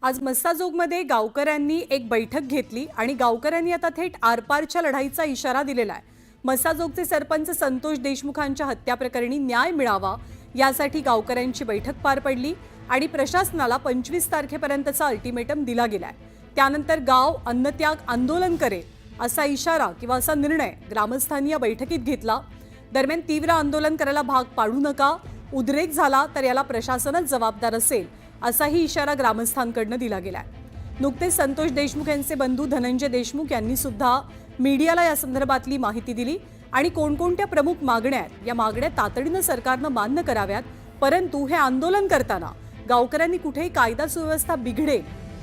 आज मस्साजोगमध्ये गावकऱ्यांनी एक बैठक घेतली आणि गावकऱ्यांनी आता थेट आरपारच्या लढाईचा इशारा दिलेला आहे। मस्साजोगचे सरपंच संतोष देशमुखांच्या हत्या प्रकरणी न्याय मिळावा यासाठी गावकऱ्यांची बैठक पार पडली आणि प्रशासनाला 25 तारखेपर्यंतचा अल्टिमेटम दिला गेलाय। त्यानंतर गाव अन्नत्याग आंदोलन करेल असा इशारा किंवा असा निर्णय ग्रामस्थांनी या बैठकीत घेतला। दरम्यान तीव्र आंदोलन करायला भाग पाडू नका, उद्रेक झाला तर याला प्रशासनच जबाबदार असेल असाही इशारा ग्रामस्थांकडून दिला गेलाय। नुकतेच संतोष देशमुख यांचे बंधू धनंजय देशमुख यांनी सुद्धा मीडियाला या संदर्भातली माहिती दिली आणि कोणकोणत्या प्रमुख मागण्या आहेत या मागण्या तातडीने सरकारने मान्य कराव्यात, परंतु हे आंदोलन करताना गावकऱ्यांनी कुठेही कायदा सुव्यवस्था बिघडेल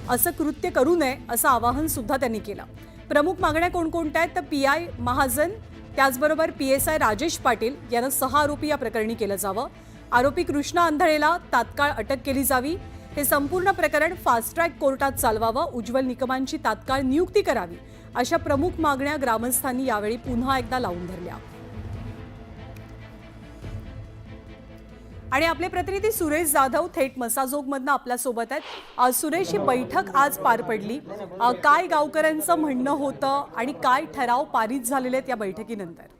असं कृत्य करू नये असं आवाहन सुद्धा त्यांनी केलं। प्रमुख मागण्या कोणकोणत्या आहेत तर पीआय महाजन त्याचबरोबर पीएसआय राजेश पाटील यांना 6 आरोपी या प्रकरणी केलं जावं, आरोपी कृष्णा आंधळेला तात्काळ अटक केली जावी, हे संपूर्ण प्रकरण फास्ट ट्रॅक कोर्टात चालवावं, उज्ज्वल निकमांची तात्काळ नियुक्ती करावी अशा प्रमुख मागण्या ग्रामस्थांनी यावेळी पुन्हा एकदा लावून धरल्या। आणि आपले प्रतिनिधी सुरेश जाधव थेट मसाजोगमधनं आपल्या सोबत आहेत। सुरेश, ही बैठक आज पार पडली, काय गावकऱ्यांचं म्हणणं होतं आणि काय ठराव पारित झालेले आहेत या बैठकीनंतर?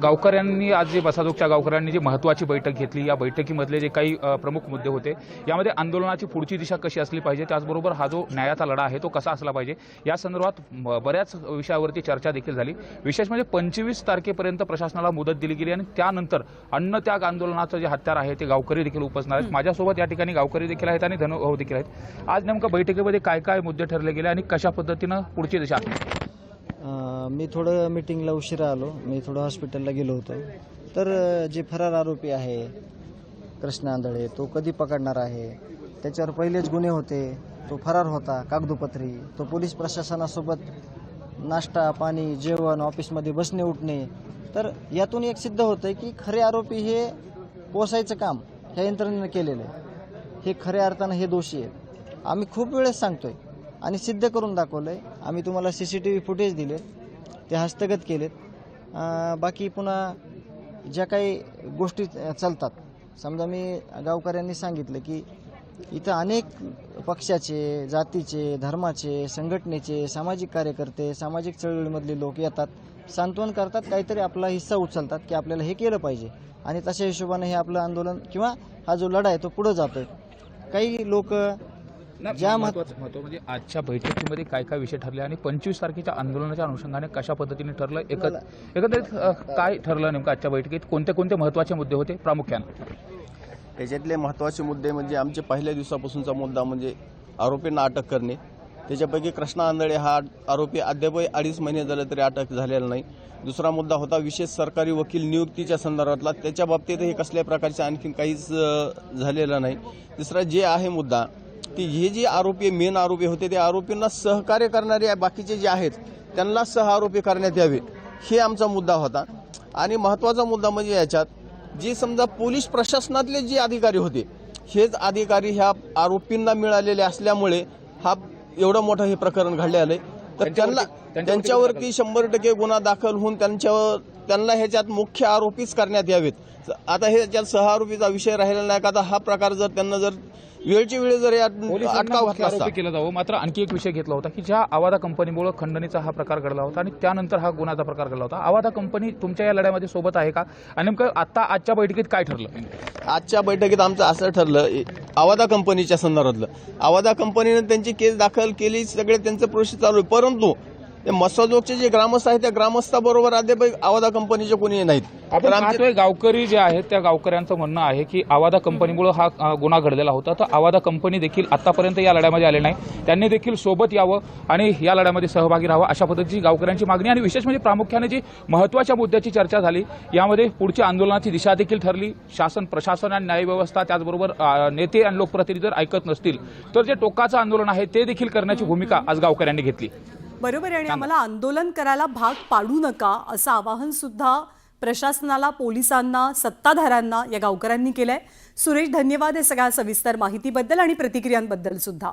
गावकऱ्यांनी आज जे मसाजोगच्या गावकऱ्यांनी जी महत्त्वाची बैठक घेतली, या बैठकीमधले जे काही प्रमुख मुद्दे होते यामध्ये आंदोलनाची पुढची दिशा कशी असली पाहिजे, त्याचबरोबर हा जो न्यायाचा लढा आहे तो कसा असला पाहिजे या संदर्भात बऱ्याच विषयावरती चर्चा देखील झाली। विशेष म्हणजे 25 तारखेपर्यंत प्रशासनाला मुदत दिली गेली आणि त्यानंतर अन्नत्याग आंदोलनाचं जे हत्यार आहे ते गावकरी देखील उपसणार आहेत। माझ्यासोबत या ठिकाणी गावकरी देखील आहेत आणि धनुभाऊ देखील आहेत। आज नेमकं बैठकीमध्ये काय काय मुद्दे ठरले गेले आणि कशा पद्धतीनं पुढची दिशा? मी थोडं मीटिंगला उशिरा आलो, मी थोडं हॉस्पिटलला गेलो होतो। तर जे फरार आरोपी आहे कृष्णा आंधळे तो कधी पकडणार आहे, त्याच्यावर पहिलेच गुन्हे होते, तो फरार होता कागदोपत्री, तो पोलीस प्रशासनासोबत नाश्ता पाणी जेवण ऑफिसमध्ये बसणे उठणे, तर यातून एक सिद्ध होतं की खरे आरोपी हे पोसायचं काम ह्या यंत्रणेनं केलेलं आहे, हे खऱ्या अर्थानं हे दोषी आहेत। आम्ही खूप वेळेस सांगतोय आणि सिद्ध करून दाखवलंय। आम्ही तुम्हाला CCTV फुटेज दिले, ते हस्तगत केलेत। बाकी पुन्हा ज्या काही गोष्टी चालतात, समजा मी गावकऱ्यांनी सांगितलं की इथं अनेक पक्षाचे जातीचे धर्माचे संघटनेचे सामाजिक कार्यकर्ते सामाजिक चळवळीमधले लोक येतात, सांत्वन करतात, काहीतरी आपला हिस्सा उचलतात की आपल्याला हे केलं पाहिजे आणि तशा हिशोबाने हे आपलं आंदोलन किंवा हा जो लढा आहे तो पुढे जातोय। काही लोक ज्या महत्त्वाचं म्हणजे आजच्या बैठकीमध्ये काय काय विषय ठरले आणि 25 तारखेच्या आंदोलनाच्या अनुषंगाने कशा पद्धतीने ठरलं, एकंदरीत काय ठरलं नेमकं आजच्या बैठकीत, कोणते कोणते महत्त्वाचे मुद्दे होते प्रामुख्याने? याच्यातले महत्त्वाचे मुद्दे म्हणजे आमचे पहिल्या दिवसापासूनचा मुद्दा म्हणजे आरोपींना अटक करणे। त्याच्यापैकी कृष्णा आंधळे हा आरोपी अद्यापही 2.5 महिने झाले तरी अटक झालेला नाही। दुसरा मुद्दा होता विशेष सरकारी वकील नियुक्तीच्या संदर्भातला, त्याच्या बाबतीतही कसल्या प्रकारचे आणखीन काहीच झालेलं नाही। तिसरा जे आहे मुद्दा की हे जे आरोपी मेन आरोपी होते ते आरोपींना सहकार्य करणारे बाकीचे जे आहेत त्यांना सह आरोपी करण्यात यावे, हे आमचा मुद्दा होता। आणि महत्त्वाचा मुद्दा म्हणजे याच्यात जे समजा पोलीस प्रशासनातले जे अधिकारी होते हेच अधिकारी ह्या आरोपींना मिळालेले असल्यामुळे हा एवढं मोठं हे प्रकरण घडले आले, तर त्यांच्यावरती 100% गुन्हा दाखल होऊन त्यांना ह्याच्यात मुख्य आरोपीच करण्यात यावेत। आता हे त्याच्यात सह आरोपीचा विषय राहिला नाही का, आता हा प्रकार जर त्यांना जर वेळची वेळ जर अटकाव घातला असता केला जावं। मात्र आणखी एक विषय घेतला होता की ज्या आवादा कंपनीमुळे खंडणीचा हा प्रकार घडला होता आणि त्यानंतर हा गुन्ह्याचा प्रकार घडला होता, आवादा कंपनी तुमच्या या लढ्यामध्ये सोबत आहे का आणि नेमकं आता आजच्या बैठकीत काय ठरलं? आजच्या बैठकीत आमचं असं ठरलं आवादा कंपनीच्या संदर्भातलं, आवादा कंपनीने त्यांची केस दाखल केली, सगळे त्यांचं प्रोसेस चालू आहे, परंतु ते मसाजोगचे जे ग्रामस्थ आहेत त्या ग्रामस्थाबरोबर अद्याप आवादा कंपनीचे कोणी नाहीत। आपण पाहतोय गावकरी जे आहेत त्या गावकऱ्यांचं म्हणणं आहे की आवादा कंपनीमुळे हा गुन्हा घडलेला होता, तर आवादा कंपनी देखील आतापर्यंत या लढ्यामध्ये आले नाही, त्यांनी देखील सोबत यावं आणि या लढ्यामध्ये सहभागी राहावं अशा पद्धतीची गावकऱ्यांची मागणी। आणि विशेष म्हणजे प्रामुख्याने जी महत्त्वाच्या मुद्द्याची चर्चा झाली यामध्ये पुढची आंदोलनाची दिशा देखील ठरली। शासन प्रशासन आणि न्यायव्यवस्था त्याचबरोबर नेते आणि लोकप्रतिनिधी जर ऐकत नसतील तर जे टोकाचं आंदोलन आहे ते देखील करण्याची भूमिका आज गावकऱ्यांनी घेतली। बरोबर आहे, आणि आम्हाला आंदोलन करायला भाग पाडू नका असं आवाहन सुद्धा प्रशासनाला, पोलिसांना, सत्ताधाऱ्यांना या गावकऱ्यांनी केलंय। सुरेश, धन्यवाद या सगळ्या सविस्तर माहितीबद्दल आणि प्रतिक्रियांबद्दल सुद्धा।